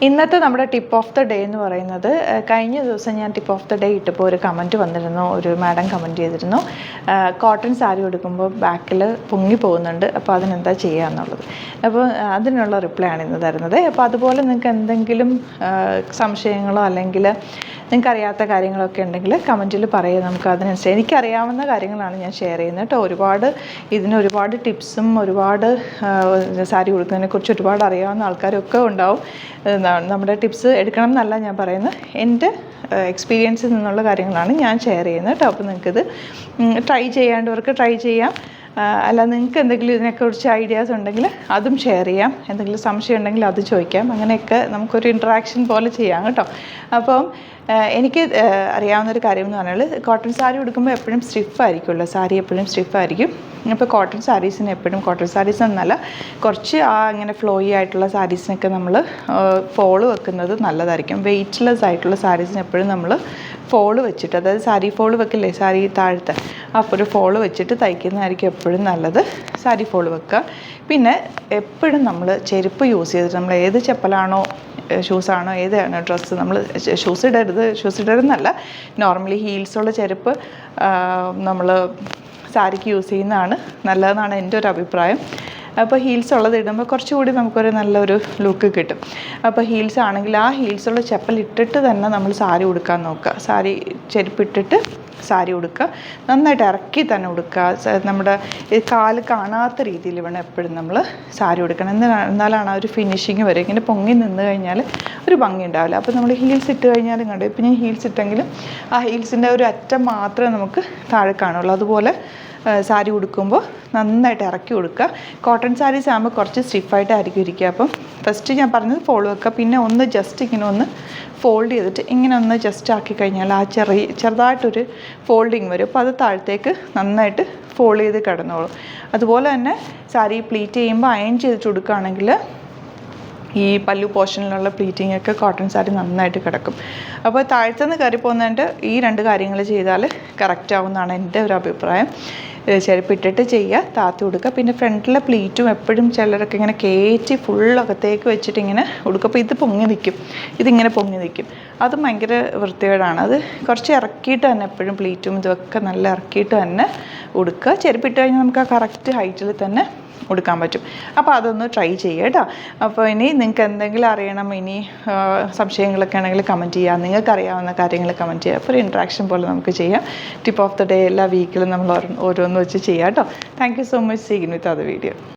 ഇന്നത്തെ നമ്മുടെ tip of the day എന്ന് പറയുന്നത്, കഴിഞ്ഞ ദിവസം ഞാൻ ടിപ്പ് ഓഫ് ദ ഡേ ഇട്ടപ്പോൾ ഒരു കമൻറ്റ് വന്നിരുന്നു. ഒരു മാഡം കമൻറ്റ് ചെയ്തിരുന്നു, കോട്ടൺ സാരി ഉടുക്കുമ്പോൾ ബാക്കിൽ പൊങ്ങി പോകുന്നുണ്ട്, അപ്പോൾ അതിനെന്താ ചെയ്യുക എന്നുള്ളത്. അപ്പോൾ അതിനുള്ള റിപ്ലൈ ആണ് ഇന്ന് തരുന്നത്. അപ്പോൾ അതുപോലെ നിങ്ങൾക്ക് എന്തെങ്കിലും സംശയങ്ങളോ അല്ലെങ്കിൽ നിങ്ങൾക്കറിയാത്ത കാര്യങ്ങളൊക്കെ ഉണ്ടെങ്കിൽ കമൻറ്റിൽ പറയുക. നമുക്ക് അതിനനുസരിച്ച് എനിക്കറിയാവുന്ന കാര്യങ്ങളാണ് ഞാൻ ഷെയർ ചെയ്യുന്നത് കേട്ടോ. ഇതിനൊരുപാട് ടിപ്സും ഒരുപാട് സാരി ഉടുക്കുന്നതിനെക്കുറിച്ച് ഒരുപാട് അറിയാവുന്ന ആൾക്കാരൊക്കെ ഉണ്ടാവും. നമ്മുടെ ടിപ്സ് എടുക്കണം എന്നല്ല ഞാൻ പറയുന്നത്, എൻ്റെ എക്സ്പീരിയൻസിൽ നിന്നുള്ള കാര്യങ്ങളാണ് ഞാൻ ഷെയർ ചെയ്യുന്നത് കേട്ടോ. അപ്പോൾ നിങ്ങൾക്കിത് ട്രൈ ചെയ്യേണ്ടവർക്ക് ട്രൈ ചെയ്യാം. അല്ല, നിങ്ങൾക്ക് എന്തെങ്കിലും ഇതിനെക്കുറിച്ച് ഐഡിയാസ് ഉണ്ടെങ്കിൽ അതും ഷെയർ ചെയ്യാം. എന്തെങ്കിലും സംശയം ഉണ്ടെങ്കിൽ അത് ചോദിക്കാം. അങ്ങനെയൊക്കെ നമുക്കൊരു ഇൻട്രാക്ഷൻ പോലെ ചെയ്യാം കേട്ടോ. അപ്പം എനിക്ക് അറിയാവുന്നൊരു കാര്യം എന്ന് പറഞ്ഞാൽ, കോട്ടൺ സാരി ഉടുക്കുമ്പോൾ എപ്പോഴും സ്റ്റിഫായിരിക്കുമല്ലോ, സാരി എപ്പോഴും സ്റ്റിഫായിരിക്കും. അപ്പോൾ കോട്ടൺ സാരീസിന് എപ്പോഴും, കോട്ടൺ സാരീസ് എന്നല്ല, കുറച്ച് ഇങ്ങനെ ഫ്ലോയി ആയിട്ടുള്ള സാരീസിനൊക്കെ നമ്മൾ ഫോള് വെക്കുന്നത് നല്ലതായിരിക്കും. വെയ്റ്റ്ലെസ് ആയിട്ടുള്ള സാരീസിന് എപ്പോഴും നമ്മൾ ഫോള് വെച്ചിട്ട്, അതായത് സാരി ഫോള് വെക്കില്ലേ, സാരി താഴത്തെ, അപ്പോൾ ഒരു ഫോള് വെച്ചിട്ട് തയ്ക്കുന്നതായിരിക്കും എപ്പോഴും നല്ലത്. സാരി ഫോള് വെക്കുക. പിന്നെ എപ്പോഴും നമ്മൾ ചെരുപ്പ് യൂസ് ചെയ്തിട്ട്, നമ്മൾ ഏത് ചെപ്പലാണോ ഷൂസാണോ ഏതാണ് ഡ്രസ്സ്, നമ്മൾ ഷൂസ് ഇടരുതെന്നല്ല, നോർമലി ഹീൽസുള്ള ചെരുപ്പ് നമ്മൾ സാരിക്ക് യൂസ് ചെയ്യുന്നതാണ് നല്ലതെന്നാണ് എൻ്റെ ഒരു അഭിപ്രായം. അപ്പോൾ ഹീൽസ് ഉള്ളത് ഇടുമ്പോൾ കുറച്ചുകൂടി നമുക്കൊരു നല്ലൊരു ലുക്ക് കിട്ടും. അപ്പോൾ ഹീൽസ് ആണെങ്കിൽ ആ ഹീൽസുള്ള ചെപ്പൽ ഇട്ടിട്ട് തന്നെ നമ്മൾ സാരി ഉടുക്കാൻ നോക്കുക. സാരി ചെരുപ്പിട്ടിട്ട് സാരി ഉടുക്കുക, നന്നായിട്ട് ഇറക്കി തന്നെ ഉടുക്കുക. നമ്മുടെ കാല് കാണാത്ത രീതിയിൽ വേണം എപ്പോഴും നമ്മൾ സാരി ഉടുക്കണം. എന്നാലാണ് ആ ഒരു ഫിനിഷിങ് വരും. ഇങ്ങനെ പൊങ്ങി നിന്ന് കഴിഞ്ഞാൽ ഒരു ഭംഗി ഉണ്ടാവില്ല. അപ്പോൾ നമ്മൾ ഹീൽസ് ഇട്ട് കഴിഞ്ഞാലും കണ്ടു, ഇപ്പം ഞാൻ ഹീൽസ് ഇട്ടെങ്കിലും ആ ഹീൽസിൻ്റെ ഒരു അറ്റം മാത്രമേ നമുക്ക് താഴെ കാണുള്ളൂ. അതുപോലെ സാരി ഉടുക്കുമ്പോൾ നന്നായിട്ട് ഇറക്കി കൊടുക്കുക. കോട്ടൺ സാരീസ് ആകുമ്പോൾ കുറച്ച് സ്റ്റിഫായിട്ടായിരിക്കും ഇരിക്കുക. അപ്പം ഫസ്റ്റ് ഞാൻ പറഞ്ഞത് ഫോളോ വെക്കുക. പിന്നെ ഒന്ന് ജസ്റ്റ് ഇങ്ങനെ ഒന്ന് ഫോൾഡ് ചെയ്തിട്ട് ഇങ്ങനെ ഒന്ന് ജസ്റ്റ് ആക്കി കഴിഞ്ഞാൽ ആ ചെറുതായിട്ടൊരു ഫോൾഡിങ് വരും. അപ്പോൾ അത് താഴത്തേക്ക് നന്നായിട്ട് ഫോൾഡ് ചെയ്ത് കിടന്നോളും. അതുപോലെ തന്നെ സാരി പ്ലീറ്റ് ചെയ്യുമ്പോൾ അയൺ ചെയ്തിട്ട് കൊടുക്കുകയാണെങ്കിൽ ഈ പല്ലു പോർഷനിലുള്ള പ്ലീറ്റിംഗ് ഒക്കെ കോട്ടൺ സാരി നന്നായിട്ട് കിടക്കും. അപ്പോൾ താഴത്തുനിന്ന് കയറി പോകുന്നതിൻ്റെ ഈ രണ്ട് കാര്യങ്ങൾ ചെയ്താൽ കറക്റ്റ് ആവുമെന്നാണ് എൻ്റെ ഒരു അഭിപ്രായം. ചെരുപ്പിട്ടിട്ട് ചെയ്യുക, താത്തി കൊടുക്കുക. പിന്നെ ഫ്രണ്ടിലെ പ്ലീറ്റും എപ്പോഴും ചിലരൊക്കെ ഇങ്ങനെ കയറ്റി ഫുള്ളകത്തേക്ക് വെച്ചിട്ട് ഇങ്ങനെ കൊടുക്കുക. അപ്പോൾ ഇത് പൊങ്ങി നിൽക്കും, ഇതിങ്ങനെ പൊങ്ങി നിൽക്കും. അതും ഭയങ്കര വൃത്തികേടാണ്. അത് കുറച്ച് ഇറക്കിയിട്ട് തന്നെ എപ്പോഴും പ്ലീറ്റും ഇതൊക്കെ നല്ല ഇറക്കിയിട്ട് തന്നെ ഉടുക്കുക. ചെരുപ്പിട്ട് കഴിഞ്ഞാൽ നമുക്ക് ആ കറക്റ്റ് ഹൈറ്റിൽ തന്നെ കൊടുക്കാൻ പറ്റും. അപ്പോൾ അതൊന്ന് ട്രൈ ചെയ്യുക കേട്ടോ. അപ്പോൾ ഇനി നിങ്ങൾക്ക് എന്തെങ്കിലും അറിയണം, ഇനി സംശയങ്ങളൊക്കെ ആണെങ്കിൽ കമൻറ്റ് ചെയ്യുക. നിങ്ങൾക്ക് അറിയാവുന്ന കാര്യങ്ങൾ കമൻറ്റ് ചെയ്യുക. അപ്പോൾ ഒരു ഇൻട്രാക്ഷൻ പോലെ നമുക്ക് ചെയ്യാം. ടിപ്പ് ഓഫ് ദ ഡേ എല്ലാ വീക്കിലും നമ്മൾ ഓരോന്ന് വെച്ച് ചെയ്യാം കേട്ടോ. Thank you so much. See you with other video.